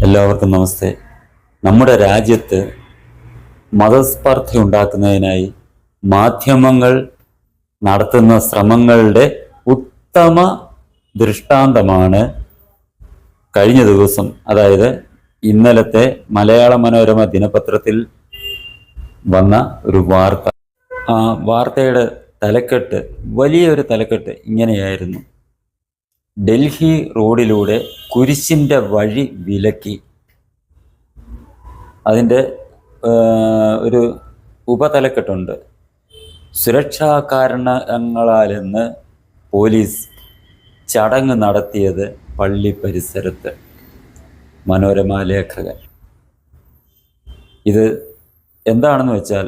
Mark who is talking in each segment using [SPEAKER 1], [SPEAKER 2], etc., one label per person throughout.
[SPEAKER 1] എല്ലാവർക്കും നമസ്തേ. നമ്മുടെ രാജ്യത്ത് മതസ്പർദ്ധ ഉണ്ടാക്കുന്നതിനായി മാധ്യമങ്ങൾ നടത്തുന്ന ശ്രമങ്ങളുടെ ഉത്തമ ദൃഷ്ടാന്തമാണ് കഴിഞ്ഞ ദിവസം, അതായത് ഇന്നലത്തെ മലയാള മനോരമ ദിനപത്രത്തിൽ വന്ന ഒരു വാർത്ത. ആ വാർത്തയുടെ തലക്കെട്ട്, വലിയൊരു തലക്കെട്ട് ഇങ്ങനെയായിരുന്നു: ഡൽഹി റോഡിലൂടെ കുരിശിൻ്റെ വഴി വിലക്കി. അതിൻ്റെ ഒരു ഉപതലക്കെട്ടുണ്ട്: സുരക്ഷാ കാരണങ്ങളാലെന്ന് പോലീസ് ചടങ്ങ് നടത്തിയത് പള്ളി പരിസരത്ത്. മനോരമ ലേഖകൻ. ഇത് എന്താണെന്ന് വെച്ചാൽ,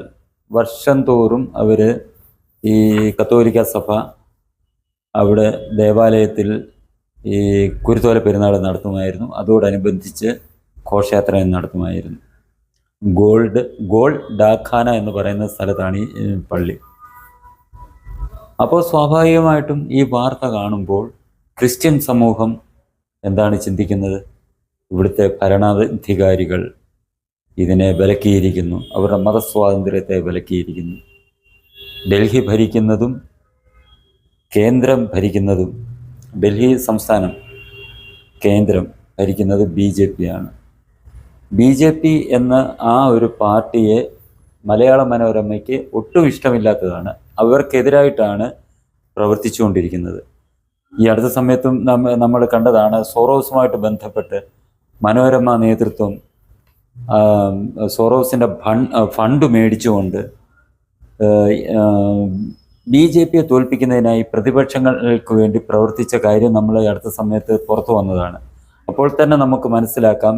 [SPEAKER 1] വർഷം തോറും അവർ ഈ കത്തോലിക്ക സഭ അവിടെ ദേവാലയത്തിൽ ഈ കുരുത്തോല പെരുന്നാൾ നടത്തുമായിരുന്നു. അതോടനുബന്ധിച്ച് ഘോഷയാത്ര നടത്തുമായിരുന്നു. ഗോൾ ഡാഖാന എന്ന് പറയുന്ന സ്ഥലത്താണ് ഈ പള്ളി. അപ്പോൾ സ്വാഭാവികമായിട്ടും ഈ വാർത്ത കാണുമ്പോൾ ക്രിസ്ത്യൻ സമൂഹം എന്താണ് ചിന്തിക്കുന്നത്? ഇവിടുത്തെ ഭരണാധികാരികൾ ഇതിനെ വിലക്കിയിരിക്കുന്നു, അവരുടെ മതസ്വാതന്ത്ര്യത്തെ വിലക്കിയിരിക്കുന്നു. ഡൽഹി ഭരിക്കുന്നതും കേന്ദ്രം ഭരിക്കുന്നതും, ഡൽഹി സംസ്ഥാനം കേന്ദ്രം ഭരിക്കുന്നത് BJP ആണ്. BJP എന്ന ആ ഒരു പാർട്ടിയെ മലയാള മനോരമയ്ക്ക് ഒട്ടും ഇഷ്ടമില്ലാത്തതാണ്. അവർക്കെതിരായിട്ടാണ് പ്രവർത്തിച്ചുകൊണ്ടിരിക്കുന്നത്. ഈ അടുത്ത സമയത്തും നമ്മൾ കണ്ടതാണ്, സോറോസുമായിട്ട് ബന്ധപ്പെട്ട് മനോരമ നേതൃത്വം സോറോസിൻ്റെ ഫണ്ട് മേടിച്ചുകൊണ്ട് BJPയെ തോൽപ്പിക്കുന്നതിനായി പ്രതിപക്ഷങ്ങൾക്ക് വേണ്ടി പ്രവർത്തിച്ച കാര്യം നമ്മൾ അടുത്ത സമയത്ത് പുറത്തു വന്നതാണ്. അപ്പോൾ തന്നെ നമുക്ക് മനസ്സിലാക്കാം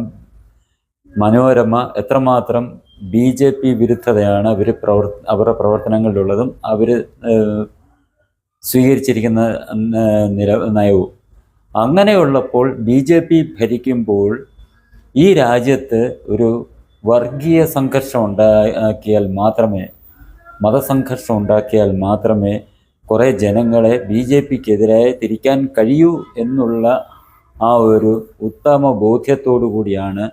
[SPEAKER 1] മനോരമ എത്രമാത്രം BJP വിരുദ്ധതയാണ് അവരുടെ പ്രവർത്തനങ്ങളിലുള്ളതും അവർ സ്വീകരിച്ചിരിക്കുന്ന നയവും. അങ്ങനെയുള്ളപ്പോൾ BJP ഭരിക്കുമ്പോൾ ഈ രാജ്യത്ത് ഒരു വർഗീയ സംഘർഷം ഉണ്ടാക്കിയാൽ മാത്രമേ, മതസംഘർഷം ഉണ്ടാക്കിയാൽ മാത്രമേ കുറേ ജനങ്ങളെ BJPക്കെതിരായി തിരിക്കാൻ കഴിയൂ എന്നുള്ള ആ ഒരു ഉത്തമ ബോധ്യത്തോടു കൂടിയാണ്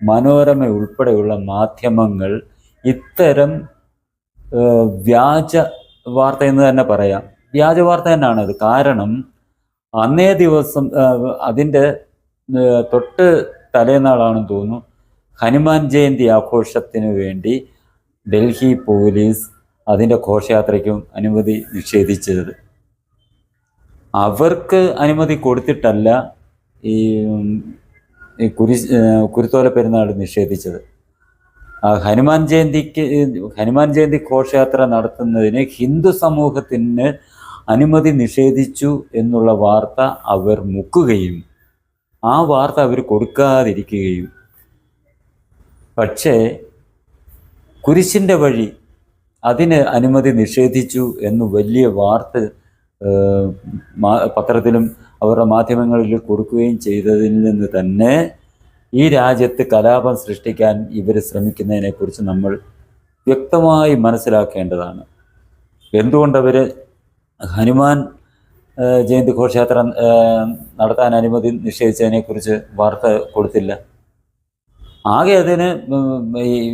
[SPEAKER 1] മനോരമ ഉൾപ്പെടെയുള്ള മാധ്യമങ്ങൾ ഇത്തരം വ്യാജ വാർത്ത എന്ന് തന്നെ പറയാം. വ്യാജ വാർത്ത തന്നെയാണത്. കാരണം അന്നേ ദിവസം, അതിൻ്റെ തൊട്ട് തലേനാളാണെന്ന് തോന്നുന്നു, ഹനുമാൻ ജയന്തി ആഘോഷത്തിന് വേണ്ടി ഡൽഹി പോലീസ് അതിൻ്റെ ഘോഷയാത്രയ്ക്കും അനുമതി നിഷേധിച്ചത്. അവർക്ക് അനുമതി കൊടുത്തിട്ടല്ല ഈ കുരുത്തോല പെരുന്നാൾ നിഷേധിച്ചത്. ഹനുമാൻ ജയന്തി ഘോഷയാത്ര നടത്തുന്നതിന് ഹിന്ദു സമൂഹത്തിന് അനുമതി നിഷേധിച്ചു എന്നുള്ള വാർത്ത അവർ മുക്കുകയും ആ വാർത്ത അവർ കൊടുക്കാതിരിക്കുകയും, പക്ഷേ കുരിശിൻ്റെ വഴി അതിന് അനുമതി നിഷേധിച്ചു എന്ന് വലിയ വാർത്ത പത്രത്തിലും അവരുടെ മാധ്യമങ്ങളിൽ കൊടുക്കുകയും ചെയ്തതിൽ നിന്ന് തന്നെ ഈ രാജ്യത്ത് കലാപം സൃഷ്ടിക്കാൻ ഇവർ ശ്രമിക്കുന്നതിനെക്കുറിച്ച് നമ്മൾ വ്യക്തമായി മനസ്സിലാക്കേണ്ടതാണ്. എന്തുകൊണ്ടവർ ഹനുമാൻ ജയന്തി ഘോഷയാത്ര നടത്താൻ അനുമതി നിഷേധിച്ചതിനെക്കുറിച്ച് വാർത്ത കൊടുത്തില്ല? ആകെ അതിന്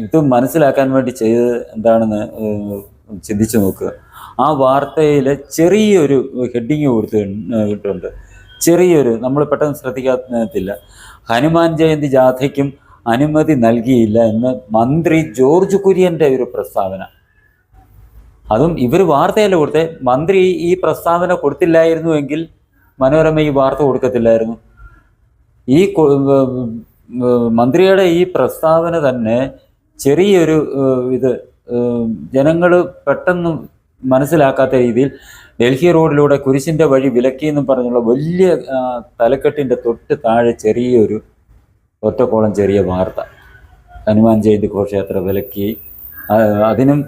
[SPEAKER 1] ഇത് മനസ്സിലാക്കാൻ വേണ്ടി ചെയ്തത് എന്താണെന്ന് ചിന്തിച്ചു നോക്കുക. ആ വാർത്തയിൽ ചെറിയൊരു ഹെഡിങ് കൊടുത്തിട്ടുണ്ട്, ചെറിയൊരു, നമ്മൾ പെട്ടെന്ന് ശ്രദ്ധിക്കത്തില്ല. ഹനുമാൻ ജയന്തി ജാഥയ്ക്കും അനുമതി നൽകിയില്ല എന്ന് മന്ത്രി ജോർജ് കുര്യൻ്റെ ഒരു പ്രസ്താവന. അതും ഇവർ വാർത്തയല്ല കൊടുത്തേ. മന്ത്രി ഈ പ്രസ്താവന കൊടുത്തില്ലായിരുന്നുവെങ്കിൽ മനോരമ ഈ വാർത്ത കൊടുക്കത്തില്ലായിരുന്നു. ഈ മന്ത്രിയുടെ ഈ പ്രസ്താവന തന്നെ ചെറിയൊരു ഇത് ജനങ്ങൾ പെട്ടെന്ന് മനസ്സിലാക്കാത്ത രീതിയിൽ ഡൽഹി റോഡിലൂടെ കുരിശിൻ്റെ വഴി വിലക്കി എന്നും പറഞ്ഞുള്ള വലിയ തലക്കെട്ടിൻ്റെ തൊട്ട് താഴെ ചെറിയൊരു ഒറ്റക്കോളം ചെറിയ വാർത്ത: ഹനുമാൻ ജയന്തി ഘോഷയാത്ര വിലക്കി, അതിനും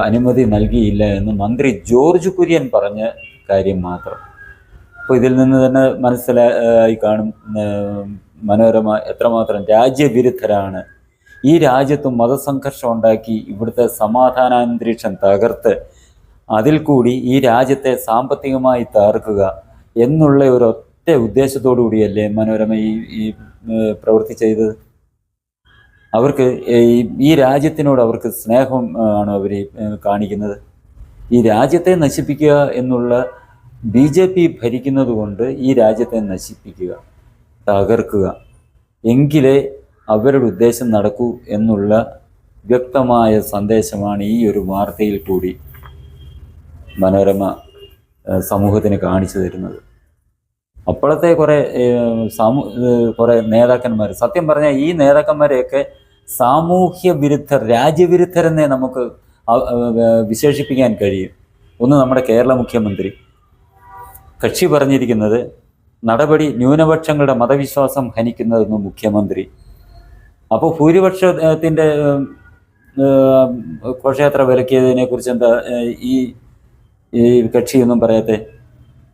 [SPEAKER 1] അനുമതി നൽകിയില്ല എന്ന് മന്ത്രി ജോർജ് കുര്യൻ പറഞ്ഞ കാര്യം മാത്രം. അപ്പോൾ ഇതിൽ നിന്ന് തന്നെ മനസ്സിലായി കാണും മനോരമ എത്രമാത്രം രാജ്യവിരുദ്ധരാണ്. ഈ രാജ്യത്ത് മതസംഘർഷം ഉണ്ടാക്കി ഇവിടുത്തെ സമാധാനാന്തരീക്ഷം തകർത്ത് അതിൽ കൂടി ഈ രാജ്യത്തെ സാമ്പത്തികമായി തകർക്കുക എന്നുള്ള ഒരൊറ്റ ഉദ്ദേശത്തോടു കൂടിയല്ലേ മനോരമ ഈ പ്രവൃത്തി ചെയ്തത്? അവർക്ക് ഈ രാജ്യത്തിനോട് അവർക്ക് സ്നേഹം ആണ് അവർ കാണിക്കുന്നത്. ഈ രാജ്യത്തെ നശിപ്പിക്കുക എന്നുള്ള BJP ഭരിക്കുന്നത് കൊണ്ട് ഈ രാജ്യത്തെ നശിപ്പിക്കുക, തകർക്കുക, എങ്കിലേ അവരുടെ ഉദ്ദേശം നടക്കൂ എന്നുള്ള വ്യക്തമായ സന്ദേശമാണ് ഈ ഒരു വാർത്തയിൽ കൂടി മനോരമ സമൂഹത്തിന് കാണിച്ചു തരുന്നത്. അപ്പോഴത്തെ കുറേ നേതാക്കന്മാർ, സത്യം പറഞ്ഞാൽ ഈ നേതാക്കന്മാരെയൊക്കെ സാമൂഹ്യ വിരുദ്ധർ, രാജ്യവിരുദ്ധരെന്നേ നമുക്ക് വിശേഷിപ്പിക്കാൻ കഴിയും. ഒന്ന് നമ്മുടെ കേരള മുഖ്യമന്ത്രി, കക്ഷി പറഞ്ഞിരിക്കുന്നത് നടപടി ന്യൂനപക്ഷങ്ങളുടെ മതവിശ്വാസം ഹനിക്കുന്നതെന്ന് മുഖ്യമന്ത്രി. അപ്പോൾ ഭൂരിപക്ഷത്തിൻ്റെ ഘോഷയാത്ര വിലക്കിയതിനെ കുറിച്ച് എന്താ ഈ കക്ഷിയൊന്നും പറയാത്തെ?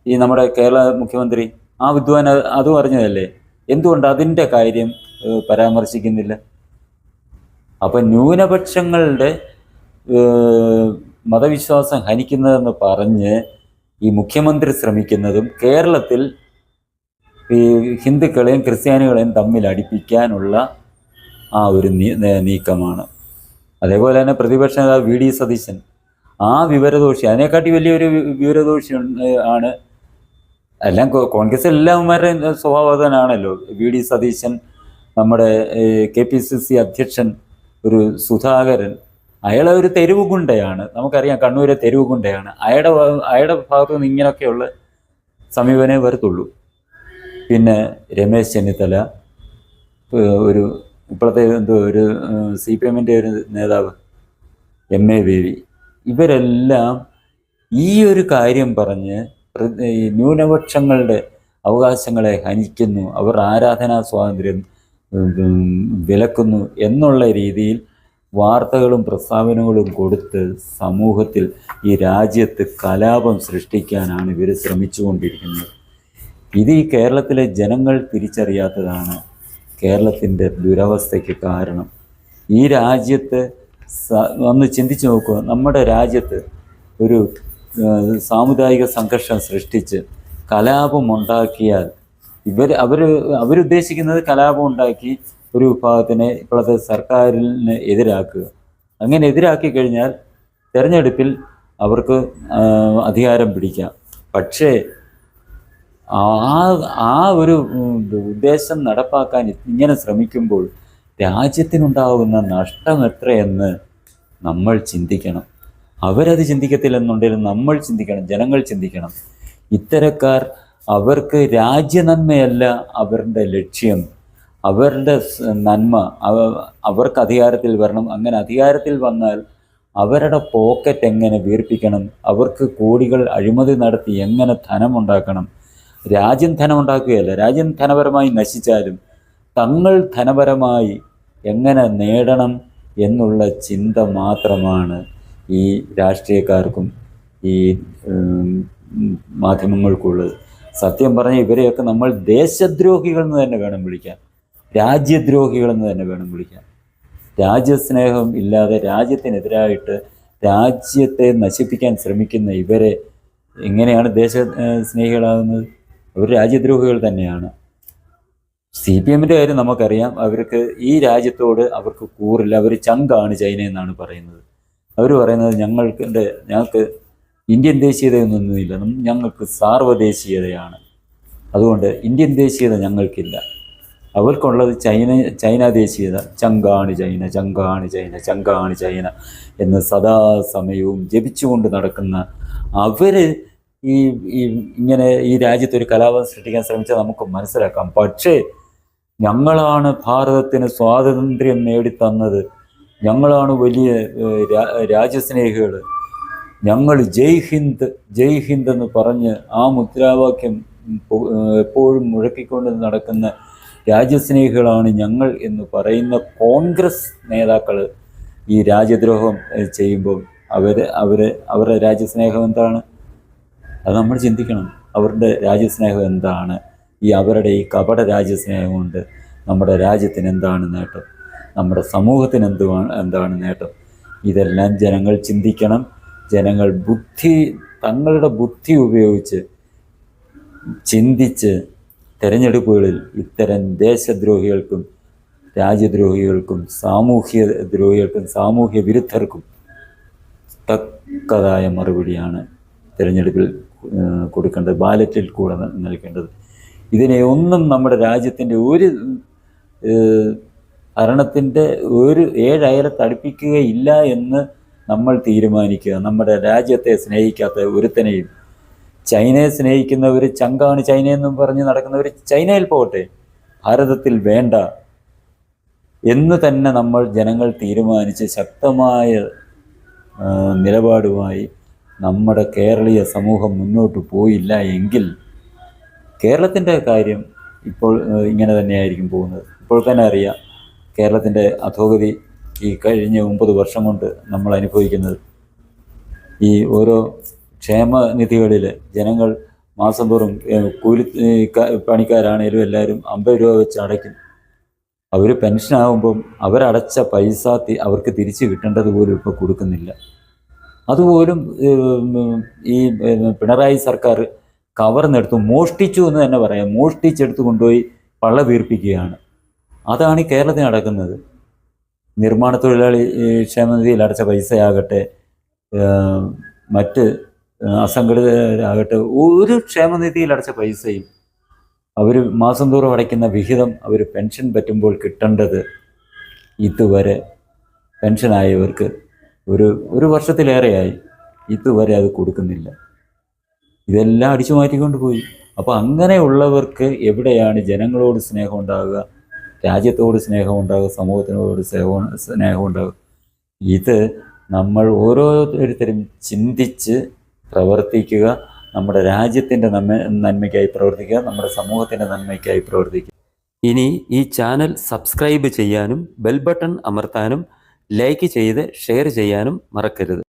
[SPEAKER 1] ഈ നമ്മുടെ കേരള മുഖ്യമന്ത്രി ആ വിദ്വാൻ അതും അറിഞ്ഞതല്ലേ? എന്തുകൊണ്ട് അതിൻ്റെ കാര്യം പരാമർശിക്കുന്നില്ല? അപ്പം ന്യൂനപക്ഷങ്ങളുടെ മതവിശ്വാസം ഹനിക്കുന്നതെന്ന് പറഞ്ഞ് ഈ മുഖ്യമന്ത്രി ശ്രമിക്കുന്നതും കേരളത്തിൽ ഈ ഹിന്ദുക്കളെയും ക്രിസ്ത്യാനികളെയും തമ്മിൽ അടുപ്പിക്കാനുള്ള ആ ഒരു നീക്കമാണ്. അതേപോലെ തന്നെ പ്രതിപക്ഷ നേതാവ് VD സതീശൻ, ആ വിവരദോഷി, അതിനെക്കാട്ടി വലിയൊരു വിവരദോഷി ആണ്. എല്ലാം കോൺഗ്രസ് എല്ലാവരുടെയും സ്വഭാവം തന്നെയാണല്ലോ. VD സതീശൻ, നമ്മുടെ KPCC അധ്യക്ഷൻ സുധാകരൻ, അയാളെ ഒരു തെരുവ് ഗുണ്ടയാണ്. നമുക്കറിയാം, കണ്ണൂരെ തെരുവ് ഗുണ്ടയാണ്. അയാളുടെ ഭാഗത്തു നിന്ന് ഇങ്ങനെയൊക്കെയുള്ള സമീപനേ വരത്തുള്ളൂ. പിന്നെ രമേശ് ചെന്നിത്തല, ഇപ്പോഴത്തെ ഒരു CPM-ൻ്റെ ഒരു നേതാവ് MA ബേബി, ഇവരെല്ലാം ഈ ഒരു കാര്യം പറഞ്ഞ് ഈ ന്യൂനപക്ഷങ്ങളുടെ അവകാശങ്ങളെ ഹനിക്കുന്നു, അവർ ആരാധനാ സ്വാതന്ത്ര്യം വിലക്കുന്നു എന്നുള്ള രീതിയിൽ വാർത്തകളും പ്രസ്താവനകളും കൊടുത്ത് സമൂഹത്തിൽ ഈ രാജ്യത്ത് കലാപം സൃഷ്ടിക്കാനാണ് ഇവർ ശ്രമിച്ചുകൊണ്ടിരിക്കുന്നത്. ഇത് ഈ കേരളത്തിലെ ജനങ്ങൾ തിരിച്ചറിയാത്തതാണ് കേരളത്തിൻ്റെ ദുരവസ്ഥയ്ക്ക് കാരണം. ഈ രാജ്യത്ത് ഒന്ന് ചിന്തിച്ചു നോക്കുക, നമ്മുടെ രാജ്യത്ത് ഒരു സാമുദായിക സംഘർഷം സൃഷ്ടിച്ച് കലാപം ഉണ്ടാക്കിയാൽ അവരുദ്ദേശിക്കുന്നത് കലാപം ഉണ്ടാക്കി ഒരു വിഭാഗത്തിനെ ഇപ്പോഴത്തെ സർക്കാരിന് എതിരാക്കുക. അങ്ങനെ എതിരാക്കി കഴിഞ്ഞാൽ തെരഞ്ഞെടുപ്പിൽ അവർക്ക് അധികാരം പിടിക്കാം. പക്ഷേ ആ ഒരു ഉദ്ദേശം നടപ്പാക്കാൻ ഇങ്ങനെ ശ്രമിക്കുമ്പോൾ രാജ്യത്തിനുണ്ടാകുന്ന നഷ്ടം എത്രയെന്ന് നമ്മൾ ചിന്തിക്കണം. അവരത് ചിന്തിക്കത്തില്ലെന്നുണ്ടെങ്കിലും നമ്മൾ ചിന്തിക്കണം, ജനങ്ങൾ ചിന്തിക്കണം. ഇത്തരക്കാർ, അവർക്ക് രാജ്യനന്മയല്ല അവരുടെ ലക്ഷ്യം, അവരുടെ നന്മ. അവർക്ക് അധികാരത്തിൽ വരണം. അങ്ങനെ അധികാരത്തിൽ വന്നാൽ അവരുടെ പോക്കറ്റ് എങ്ങനെ വീർപ്പിക്കണം, അവർക്ക് കോടികൾ അഴിമതി നടത്തി എങ്ങനെ ധനമുണ്ടാക്കണം. രാജ്യം ധനമുണ്ടാക്കുകയല്ല, രാജ്യം ധനപരമായി നശിച്ചാലും തങ്ങൾ ധനപരമായി എങ്ങനെ നേടണം എന്നുള്ള ചിന്ത മാത്രമാണ് ഈ രാഷ്ട്രീയക്കാർക്കും ഈ മാധ്യമങ്ങൾക്കുള്ളത്. സത്യം പറഞ്ഞാൽ ഇവരെയൊക്കെ നമ്മൾ ദേശദ്രോഹികളെന്ന് തന്നെ വേണം വിളിക്കാൻ, രാജ്യദ്രോഹികളെന്ന് തന്നെ വേണം വിളിക്കാൻ. രാജ്യസ്നേഹം ഇല്ലാതെ രാജ്യത്തിനെതിരായിട്ട് രാജ്യത്തെ നശിപ്പിക്കാൻ ശ്രമിക്കുന്ന ഇവരെ എങ്ങനെയാണ് ദേശസ്നേഹികളാകുന്നത്? അവർ രാജ്യദ്രോഹികൾ തന്നെയാണ്. CPM-ൻ്റെ കാര്യം നമുക്കറിയാം. അവർക്ക് ഈ രാജ്യത്തോട് അവർക്ക് കൂറില്ല. അവർ ചങ്കാണ് ചൈന എന്നാണ് പറയുന്നത്. അവർ പറയുന്നത് ഞങ്ങൾക്ക് ഇന്ത്യൻ ദേശീയതയൊന്നുമില്ല, ഞങ്ങൾക്ക് സാർവദേശീയതയാണ്, അതുകൊണ്ട് ഇന്ത്യൻ ദേശീയത ഞങ്ങൾക്കില്ല. അവർക്കുള്ളത് ചൈന ദേശീയത. ചങ്കാണ് ചൈന, ചങ്കാണ് ചൈന, ചങ്കാണ് ചൈന എന്ന് സദാസമയവും ജപിച്ചുകൊണ്ട് നടക്കുന്ന അവർ ഇങ്ങനെ ഈ രാജ്യത്തൊരു കലാപം സൃഷ്ടിക്കാൻ ശ്രമിച്ചാൽ നമുക്ക് മനസ്സിലാക്കാം. പക്ഷേ ഞങ്ങളാണ് ഭാരതത്തിന് സ്വാതന്ത്ര്യം നേടിത്തന്നത്, ഞങ്ങളാണ് വലിയ രാജ്യസ്നേഹികൾ, ഞങ്ങൾ ജയ് ഹിന്ദ് ജയ് ഹിന്ദ് എന്ന് പറഞ്ഞ് ആ മുദ്രാവാക്യം എപ്പോഴും മുഴക്കിക്കൊണ്ട് നടക്കുന്ന രാജ്യസ്നേഹികളാണ് ഞങ്ങൾ എന്ന് പറയുന്ന കോൺഗ്രസ് നേതാക്കൾ ഈ രാജ്യദ്രോഹം ചെയ്യുമ്പോൾ അവരുടെ രാജ്യസ്നേഹം എന്താണ്? അത് നമ്മൾ ചിന്തിക്കണം. അവരുടെ രാജ്യസ്നേഹം എന്താണ്? അവരുടെ ഈ കപട രാജ്യസ്നേഹം കൊണ്ട് നമ്മുടെ രാജ്യത്തിന് എന്താണ് നേട്ടം? നമ്മുടെ സമൂഹത്തിന് എന്താണ് നേട്ടം? ഇതെല്ലാം ജനങ്ങൾ ചിന്തിക്കണം. ജനങ്ങൾ തങ്ങളുടെ ബുദ്ധി ഉപയോഗിച്ച് ചിന്തിച്ച് തെരഞ്ഞെടുപ്പുകളിൽ ഇത്തരം ദേശദ്രോഹികൾക്കും രാജ്യദ്രോഹികൾക്കും സാമൂഹ്യ ദ്രോഹികൾക്കും സാമൂഹ്യ വിരുദ്ധർക്കും തക്കതായ മറുപടിയാണ് തിരഞ്ഞെടുപ്പിൽ കൊടുക്കേണ്ടത്, ബാലറ്റിൽ കൂടെ നൽകേണ്ടത്. ഇതിനെ ഒന്നും നമ്മുടെ രാജ്യത്തിൻ്റെ ഒരു ഭരണത്തിൻ്റെ ഒരു 7 അയലത്ത് അടുപ്പിക്കുകയില്ല എന്ന് നമ്മൾ തീരുമാനിക്കുക. നമ്മുടെ രാജ്യത്തെ സ്നേഹിക്കാത്ത ഒരുത്തനെയും, ചൈനയെ സ്നേഹിക്കുന്നവർ ചങ്കാണ് ചൈനയെന്നും പറഞ്ഞ് നടക്കുന്നവർ ചൈനയിൽ പോകട്ടെ, ഭാരതത്തിൽ വേണ്ട എന്ന് തന്നെ നമ്മൾ ജനങ്ങൾ തീരുമാനിച്ച് ശക്തമായ നിലപാടുമായി നമ്മുടെ കേരളീയ സമൂഹം മുന്നോട്ട് പോയില്ല എങ്കിൽ കേരളത്തിൻ്റെ കാര്യം ഇപ്പോൾ ഇങ്ങനെ തന്നെയായിരിക്കും പോകുന്നത്. ഇപ്പോൾ തന്നെ അറിയാം കേരളത്തിൻ്റെ അധോഗതി ഈ കഴിഞ്ഞ 9 വർഷം കൊണ്ട് നമ്മൾ അനുഭവിക്കുന്നത്. ഈ ഓരോ ക്ഷേമനിധികളിൽ ജനങ്ങൾ മാസം തോറും കൂലി പണിക്കാരാണേലും എല്ലാവരും 50 രൂപ വെച്ച് അടയ്ക്കും. അവർ പെൻഷനാകുമ്പം അവരടച്ച പൈസ അവർക്ക് തിരിച്ച് കിട്ടേണ്ടത് പോലും ഇപ്പോൾ കൊടുക്കുന്നില്ല. അതുപോലും ഈ പിണറായി സർക്കാർ കവർന്നെടുത്ത് മോഷ്ടിച്ചു എന്ന് തന്നെ പറയാം, മോഷ്ടിച്ചെടുത്ത് കൊണ്ടുപോയി പള്ള തീർപ്പിക്കുകയാണ്. അതാണ് ഈ കേരളത്തിൽ നടക്കുന്നത്. നിർമ്മാണ തൊഴിലാളി ക്ഷേമനിധിയിൽ അടച്ച പൈസയാകട്ടെ, മറ്റ് അസംഘടിതരാകട്ടെ, ഒരു ക്ഷേമനിധിയിൽ അടച്ച പൈസയും അവർ മാസം തോറും അടയ്ക്കുന്ന വിഹിതം അവർ പെൻഷൻ പറ്റുമ്പോൾ കിട്ടേണ്ടത് ഇതുവരെ പെൻഷനായവർക്ക് ഒരു വർഷത്തിലേറെയായി ഇതുവരെ അത് കൊടുക്കുന്നില്ല. ഇതെല്ലാം അടിച്ചു മാറ്റിക്കൊണ്ട് പോയി. അപ്പോൾ അങ്ങനെയുള്ളവർക്ക് എവിടെയാണ് ജനങ്ങളോട് സ്നേഹം ഉണ്ടാകുക, രാജ്യത്തോട് സ്നേഹം ഉണ്ടാകുക, സമൂഹത്തിനോട് സ്നേഹം ഉണ്ടാകുക? ഇത് നമ്മൾ ഓരോരുത്തരും ചിന്തിച്ച് പ്രവർത്തിക്കുക. നമ്മുടെ രാജ്യത്തിൻ്റെ നന്മയ്ക്കായി പ്രവർത്തിക്കുക, നമ്മുടെ സമൂഹത്തിൻ്റെ നന്മയ്ക്കായി പ്രവർത്തിക്കുക. ഇനി ഈ ചാനൽ സബ്സ്ക്രൈബ് ചെയ്യാനും ബെൽ ബട്ടൺ അമർത്താനും ലൈക്ക് ചെയ്ത് ഷെയർ ചെയ്യാനും മറക്കരുത്.